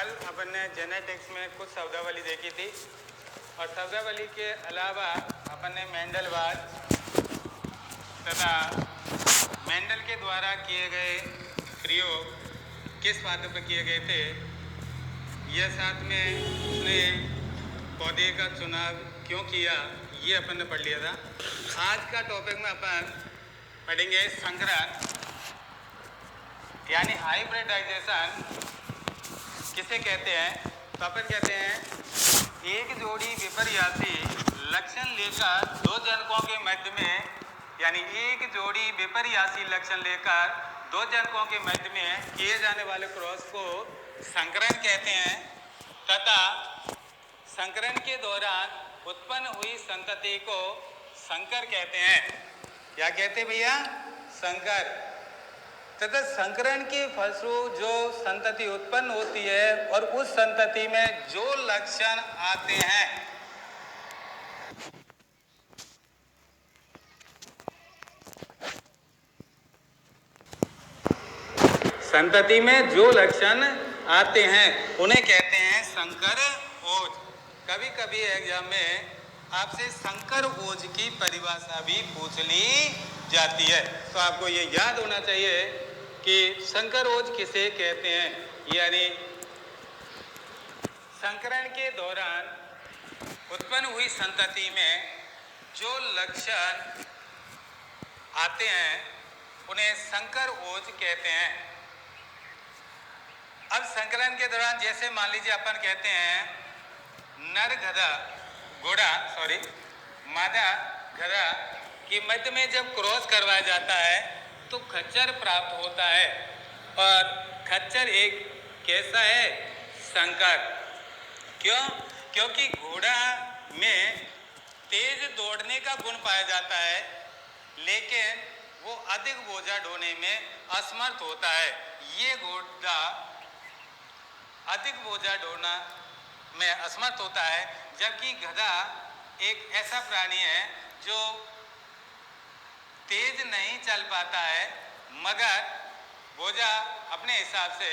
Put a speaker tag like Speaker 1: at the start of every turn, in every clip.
Speaker 1: कल अपन ने जेनेटिक्स में कुछ शब्दावली देखी थी और शब्दावली के अलावा अपन ने मेंडलवाद तथा मेंडल के द्वारा किए गए प्रयोग किस बातों पर किए गए थे, यह साथ में उसने पौधे का चुनाव क्यों किया, ये अपन ने पढ़ लिया था। आज का टॉपिक में अपन पढ़ेंगे संकरण यानी हाइब्रिडाइजेशन किसे कहते हैं। तो अपन कहते हैं एक जोड़ी विपर्यासी लक्षण लेकर दो जनकों के मध्य में, यानी एक जोड़ी विपर्यासी लक्षण लेकर दो जनकों के मध्य में किए जाने वाले क्रॉस को संकरण कहते हैं तथा संकरण के दौरान उत्पन्न हुई संतति को संकर कहते हैं। क्या कहते हैं भैया? संकर। तथा संकरण के फलस्वरूप जो संतति उत्पन्न होती है और उस संतति में जो लक्षण आते हैं, संतति में जो लक्षण आते हैं उन्हें कहते हैं संकर ओज। कभी कभी एग्जाम में आपसे संकर ओज की परिभाषा भी पूछ ली जाती है, तो आपको ये याद होना चाहिए कि संकर ओज किसे कहते हैं। यानी संकरण के दौरान उत्पन्न हुई संतति में जो लक्षण आते हैं उन्हें संकर ओज कहते हैं। अब संकलन के दौरान जैसे मान लीजिए अपन कहते हैं नर गधा मादा गधा की मध्य में जब क्रॉस करवाया जाता है तो खच्चर प्राप्त होता है और खच्चर एक कैसा है? संकर। क्यों? क्योंकि घोड़ा में तेज दौड़ने का गुण पाया जाता है लेकिन वो अधिक बोझा ढोने में असमर्थ होता है। ये घोड़ा अधिक बोझा ढोना में असमर्थ होता है, जबकि गधा एक ऐसा प्राणी है जो तेज नहीं चल पाता है मगर बोझा अपने हिसाब से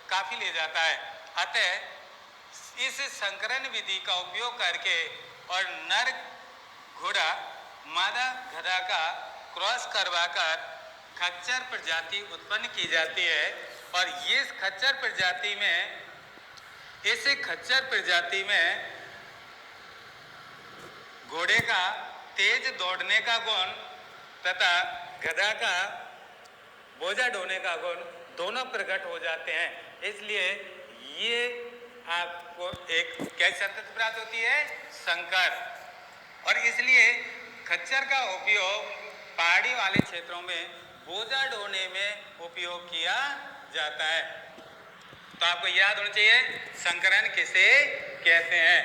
Speaker 1: काफी ले जाता है। अतः इस संकरण विधि का उपयोग करके और नर घोड़ा मादा गधा का क्रॉस करवाकर खच्चर प्रजाति उत्पन्न की जाती है और ये खच्चर प्रजाति में इस खच्चर प्रजाति में घोड़े का तेज दौड़ने का गुण तथा गधा का बोझा ढोने का गुण दोनों प्रकट हो जाते हैं। इसलिए ये आपको एक कैसी संतति प्राप्त होती है? संकर। और इसलिए खच्चर का उपयोग पहाड़ी वाले क्षेत्रों में बोझा ढोने में उपयोग किया जाता है। तो आपको याद होना चाहिए संकरण किसे कहते हैं।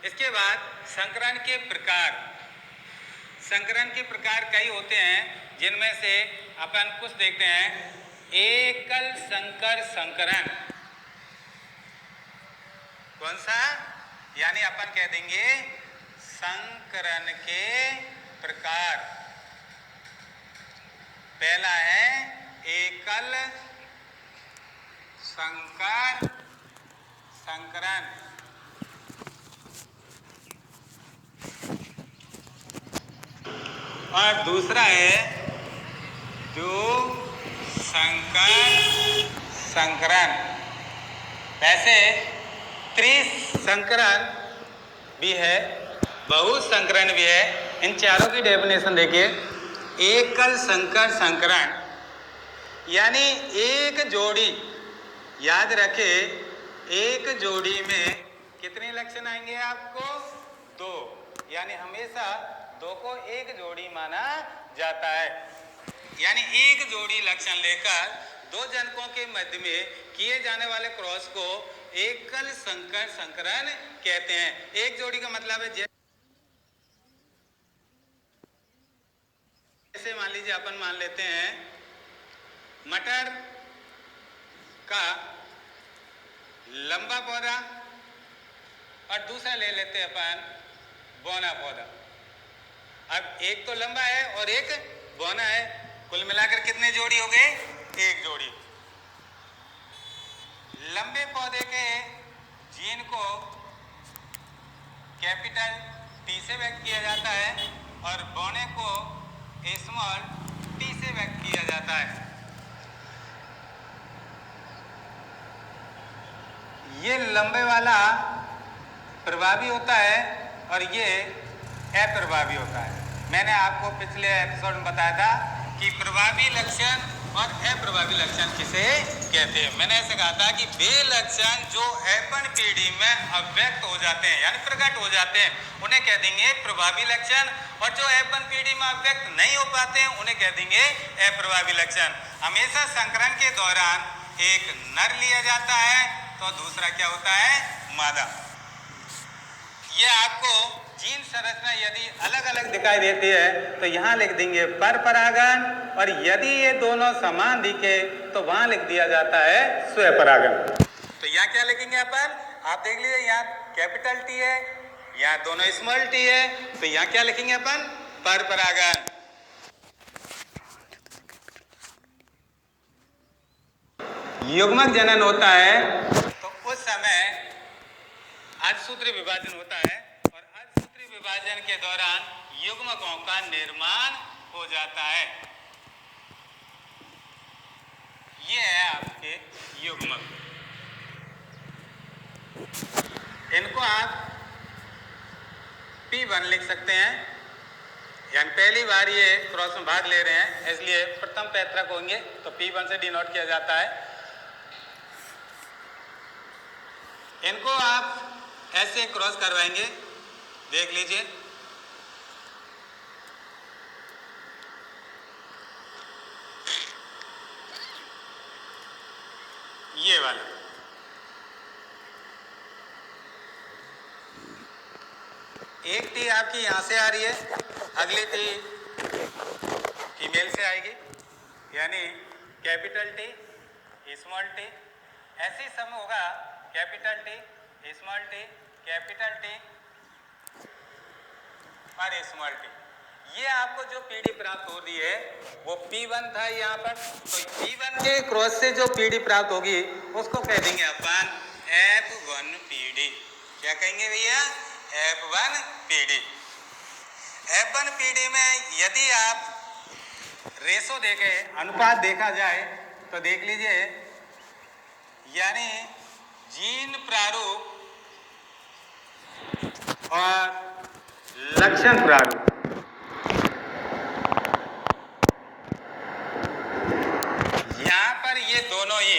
Speaker 1: इसके बाद संकरण के प्रकार। संकरण के प्रकार कई होते हैं जिनमें से अपन कुछ देखते हैं। एकल संकर संकरण। कौन सा? यानी अपन कह देंगे संकरण के प्रकार। पहला है एकल संकर संकरण। और दूसरा है दो संकर संकरण। वैसे त्रिसंकरण भी है, बहुसंकरण भी है। इन चारों की डेफिनेशन देखिए। एकल संकर संकरण यानी एक जोड़ी, याद रखे, एक जोड़ी में कितने लक्षण आएंगे आपको? दो। यानी हमेशा दो को एक जोड़ी माना जाता है। यानी एक जोड़ी लक्षण लेकर दो जनकों के मध्य में किए जाने वाले क्रॉस को एकल संकर संकरण कहते हैं। एक जोड़ी का मतलब है जैसे मान लीजिए अपन मान लेते हैं मटर का लंबा पौधा और दूसरा ले लेते हैं अपन बौना पौधा। अब एक तो लंबा है और एक बौना है, कुल मिलाकर कितने जोड़ी हो गए? एक जोड़ी। लंबे पौधे के जीन को कैपिटल टी से व्यक्त किया जाता है और बौने को स्मॉल टी से व्यक्त किया जाता है। ये लंबे वाला प्रभावी होता है और ये अप्रभावी होता है। मैंने आपको पिछले एपिसोड में बताया था कि प्रभावी लक्षण और अप्रभावी लक्षण किसे कहते हैं। मैंने ऐसे कहा था कि वे लक्षण जो एपन पीढ़ी में अव्यक्त हो जाते हैं यानी प्रकट हो जाते हैं उन्हें कह देंगे प्रभावी लक्षण, और जो एपन पीढ़ी में अव्यक्त नहीं हो पाते हैं उन्हें कह देंगे अप्रभावी लक्षण। हमेशा संकरण के दौरान एक नर लिया जाता है तो दूसरा क्या होता है, मादा। ये आपको जीन संरचना यदि अलग अलग दिखाई देती है तो यहाँ लिख देंगे पर परागण, और यदि ये दोनों समान दिखे तो वहां लिख दिया जाता है स्वपरागण। तो यहाँ क्या लिखेंगे अपन, आप देख लीजिए यहाँ कैपिटल टी है, यहाँ दोनों स्मॉल टी है, तो यहाँ क्या लिखेंगे अपन, पर परागण। युग्मक जनन होता है तो उस समय अर्धसूत्री विभाजन होता है और अर्धसूत्री विभाजन के दौरान युग्मकों का निर्माण हो जाता है। ये है आपके युग्मक। इनको आप P1 लिख सकते हैं, यानी पहली बार ये क्रॉस में भाग ले रहे हैं इसलिए प्रथम पैतृक होंगे तो P1 से डिनोट किया जाता है। इनको आप ऐसे क्रॉस करवाएंगे, देख लीजिए, ये वाला एक टी आपकी यहां से आ रही है, अगली टी फीमेल से आएगी, यानी कैपिटल टी स्मॉल टी। ऐसे ही सम होगा capital T small T capital T और स्मॉल टी। ये आपको जो पीढ़ी प्राप्त हो रही है वो P1 था यहाँ पर, तो P1 के क्रॉस से जो पीढ़ी प्राप्त होगी उसको कह देंगे अपन F1 पीढ़ी। क्या कहेंगे भैया, F1 पीढ़ी। F1 पीढ़ी में यदि आप रेशो देखें, अनुपात देखा जाए तो देख लीजिए, यानी जीन प्रारूप और लक्षण प्रारूप, यहाँ पर ये दोनों ही,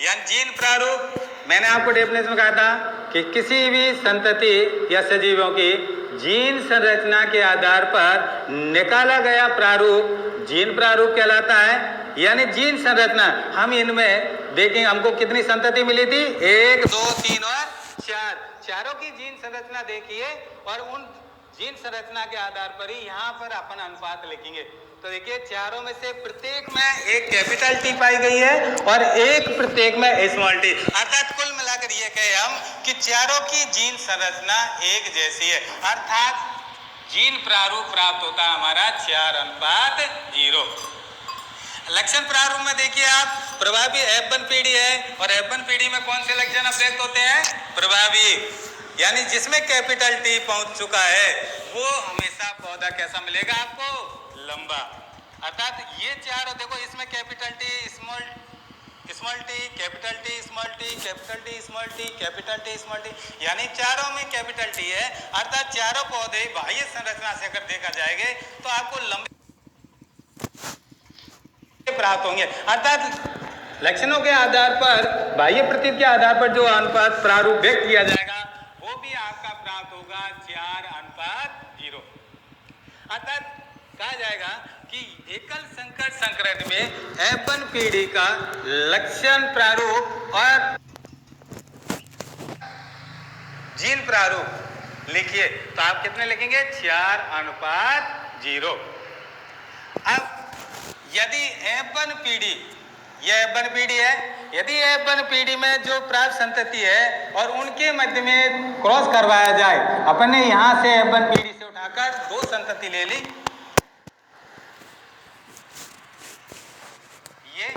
Speaker 1: यानी जीन प्रारूप, मैंने आपको डेफिनेशन में कहा था कि किसी भी संतति या सजीवों की जीन संरचना के आधार पर निकाला गया प्रारूप जीन प्रारूप कहलाता है। यानी जीन संरचना, हम इनमें देखेंगे हमको कितनी संतति मिली थी, 1 2 3 और 4, चारों की जीन संरचना देखिए और उन जीन संरचना के आधार पर ही यहाँ पर अपन अनुपात लिखेंगे। तो देखिए चारों में से प्रत्येक में एक कैपिटल टी पाई गई है और एक प्रत्येक में स्मॉल टी, अर्थात कुल मिलाकर ये कहे हम कि चारों की जीन संरचना एक जैसी है, अर्थात जीन प्रारूप प्राप्त होता है हमारा 4:0। लक्षण प्रारूप में देखिए आप, प्रभावी F1 पीढ़ी है और F1 पीढ़ी में कौन से लक्षण अभिव्यक्त होते हैं, प्रभावी, यानी जिसमें कैपिटल टी पहुंच चुका है वो हमेशा पौधा कैसा मिलेगा आपको, लंबा। अर्थात ये चार, देखो इसमें capital T small T capital T small T capital T small T capital T small T, यानी चारों में कैपिटल टी है, अर्थात चारों पौधे बाह्य संरचना से अगर देखा जाएगा तो आपको लंबे प्राप्त होंगे। अर्थात लक्षणों के आधार पर, बाह्य प्रतीत के आधार पर जो अनुपात प्रारूप व्यक्त किया जाएगा वो भी आपका प्राप्त होगा 4:0। अर्थात कहा जाएगा कि एकल संकर संकरण में F1 पीढ़ी का लक्षण प्रारूप और जीन प्रारूप लिखिए तो आप कितने लिखेंगे, 4:0। अब यदि F1 पीढ़ी, यह F1 पीढ़ी है, यदि F1 पीढ़ी में जो प्राप्त संतति है और उनके मध्य में क्रॉस करवाया जाए, अपन ने यहाँ से F1 पीढ़ी से उठाकर 2 संतति ले ली, ये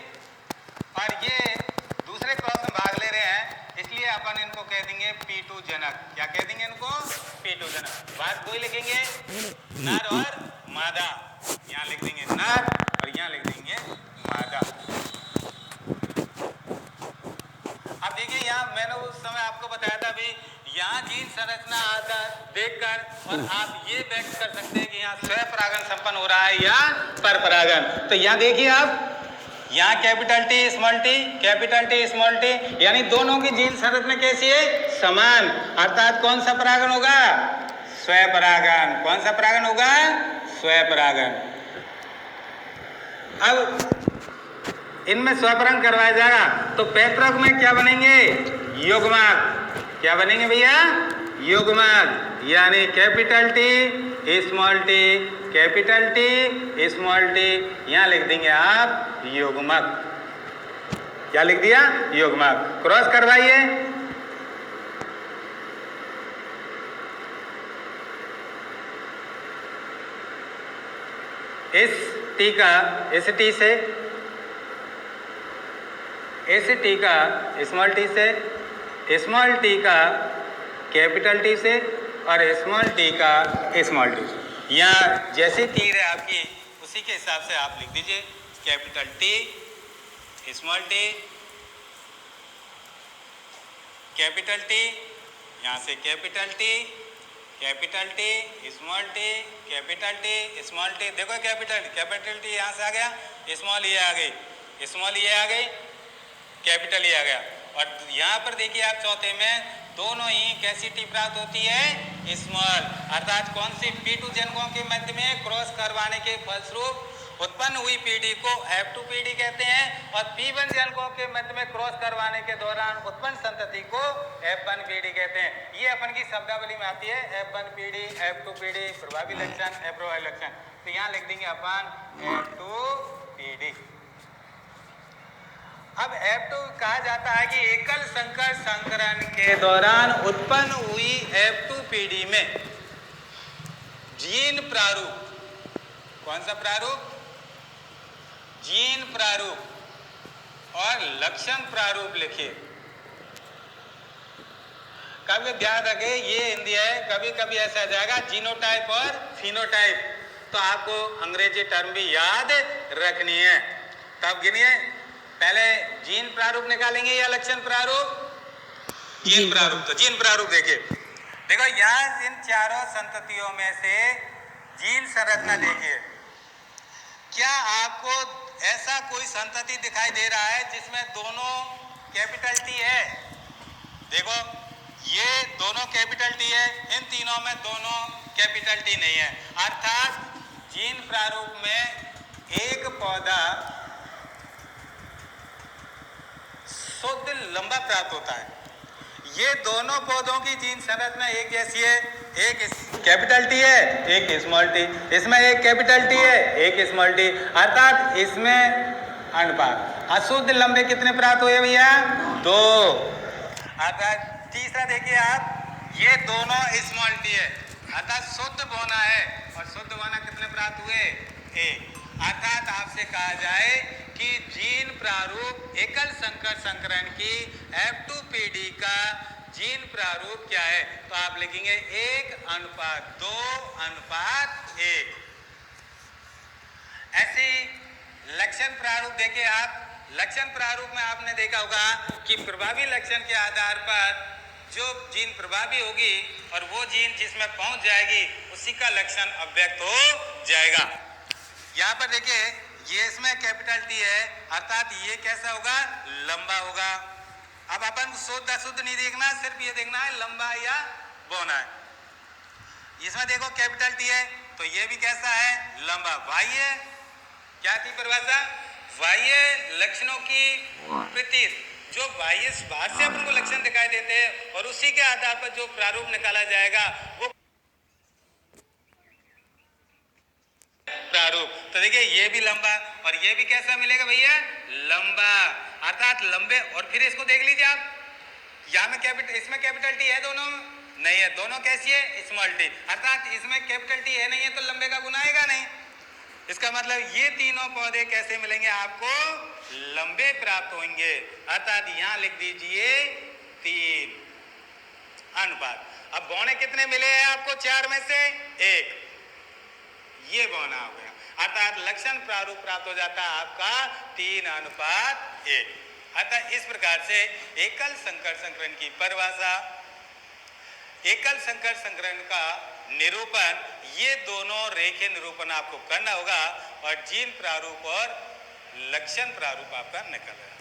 Speaker 1: और ये दूसरे क्रॉस में भाग ले रहे हैं, इसलिए अपन इनको कह देंगे जनक, क्या कह देंगे इनको? P2 जनक। बात कोई लिखेंगे नर और मादा, यहाँ लिख देंगे नर और यहाँ लिख देंगे मादा। अब देखिए यहाँ मैंने उस समय आपको बताया था भी, यहाँ जीन संरचना आधार देखकर और आप ये व्यक्त कर सकते हैं कि यहाँ स्वपरागन संपन्न हो रहा है या परपरागन। तो यहाँ देखिए आप, यहाँ capital T small T, capital T small T, यानी दोनों की जीन संरचना कैसी है? समान। अर्थात कौन सा परागन होगा? स्वपरागन। कौन सा परागन होगा? स्वपरागन। अब इनमें स्वपरागन करवाया जाएगा तो पैतृक में क्या बनेंगे? युग्मक। क्या बनेंगे भैया? युग्मक। यानी capital T small T, capital T small T, यहां लिख देंगे आप युग्मक। क्या लिख दिया? युग्मक। क्रॉस करवाइए। इस टी का इस टी से, इस टी का स्मॉल टी से, स्मॉल टी का कैपिटल टी से और स्मॉल टी का स्मॉल टी से। यहाँ जैसे तीर है आपकी उसी के हिसाब से आप लिख दीजिए capital T small T, capital T, यहाँ से capital T small T, capital T small T. देखो कैपिटल टी यहाँ से आ गया, स्मॉल ये आ गई, स्मॉल ये आ गई, कैपिटल ये आ गया। और यहाँ पर देखिए आप चौथे में दोनों ही कैसी टी प्राप्त होती है? स्मॉल। अर्थात कौन सी? P2 जनकों के मध्य में क्रॉस करवाने के फलस्वरूप उत्पन्न हुई पीढ़ी को F2 पीढ़ी कहते हैं और P1 जनकों के मध्य में क्रॉस करवाने के दौरान उत्पन्न संतति को F1 पीढ़ी कहते हैं। ये अपन की शब्दावली में आती है F1 पीढ़ी, F2 पीढ़ी, प्रभावी लक्षण, अप्रभावी लक्षण। तो यहाँ लिख देंगे अपन F2 पीढ़ी। अब F2 कहा जाता है कि एकल संकर संकरण के दौरान उत्पन्न हुई F2 पीढ़ी में जीन प्रारूप, कौन सा प्रारूप? जीन प्रारूप और लक्षण प्रारूप लिखिए। कभी ध्यान रखें ये हिंदी है, कभी कभी ऐसा आ जाएगा जीनोटाइप और फिनोटाइप, तो आपको अंग्रेजी टर्म भी याद रखनी है। तब गिनिए, पहले जीन प्रारूप निकालेंगे या लक्षण प्रारूप? जीन प्रारूप। तो जीन प्रारूप देखिए, देखो यहाँ इन चारों संततियों में से जीन संरचना देखिए। क्या आपको ऐसा कोई संतति दिखाई दे रहा है जिसमें दोनों कैपिटल टी है? देखो ये दोनों कैपिटल टी है, इन तीनों में दोनों कैपिटल टी नहीं है। अर्थात जीन प्रारूप में एक पौधा शुद्ध लंबा प्राप्त होता है। ये दोनों पौधों की जीन संरचना एक जैसी है, एक कैपिटल टी है, एक स्मॉल टी। इसमें एक कैपिटल टी है, एक स्मॉल टी, अर्थात इसमें अनुपात अशुद्ध लंबे कितने प्राप्त हुए भैया? 2। अर्थात तीसरा देखिए आप, ये दोनों स्मॉल टी है, अर्थात शुद्ध बोना है और शुद्ध बोना कितने प्राप्त हुए? 1। अर्थात आपसे कहा जाए कि जीन प्रारूप एकल संकर संकरण की F2 पीढ़ी का जीन प्रारूप क्या है? तो आप लिखेंगे 1:2:1। ऐसे लक्षण प्रारूप देखिए आप, लक्षण प्रारूप में आपने देखा होगा कि प्रभावी लक्षण के आधार पर जो जीन प्रभावी होगी और वो जीन जिसमें पहुंच जाएगी उसी का लक्षण अभिव्यक्त हो जाएगा। यहाँ पर देखिए ये इसमें कैपिटल टी है, अर्थात ये कैसा होगा? लंबा होगा। अब अपन शुद्ध अशुद्ध नहीं देखना, सिर्फ ये देखना है लंबा या बौना है। इसमें देखो कैपिटल टी है तो ये भी कैसा है? लंबा। बाह्य क्या थी परिभाषा? बाह्य लक्षणों की प्रतीत, जो बाह्य बाहर से अपन को लक्षण दिखाई देते हैं और उसी के आधार पर जो प्रारूप निकाला जाएगा वो प्रारूप। तो देखिए ये भी लंबा और ये भी कैसा मिलेगा भैया? लंबा। अर्थात लंबे। और फिर इसको देख लीजिए आप, यहाँ में कैपिटल, इसमें कैपिटल टी है, दोनों नहीं है, दोनों कैसी है? Small T. अर्थात इसमें कैपिटल टी है नहीं है तो लंबे का गुना आएगा नहीं। इसका मतलब ये तीनों पौधे कैसे मिलेंगे आपको? लंबे प्राप्त होंगे। अर्थात यहाँ लिख दीजिए 3। अनुपात। अब बौने कितने मिले हैं आपको? 4 में से 1, ये बौना हो गया, अर्थात लक्षण प्रारूप प्राप्त हो जाता है आपका 3:1। अतः इस प्रकार से एकल संकर संकरण की परिभाषा, एकल संकर संकरण का निरूपण, ये दोनों रेखीय निरूपण आपको करना होगा और जीन प्रारूप और लक्षण प्रारूप आपका निकल रहा है।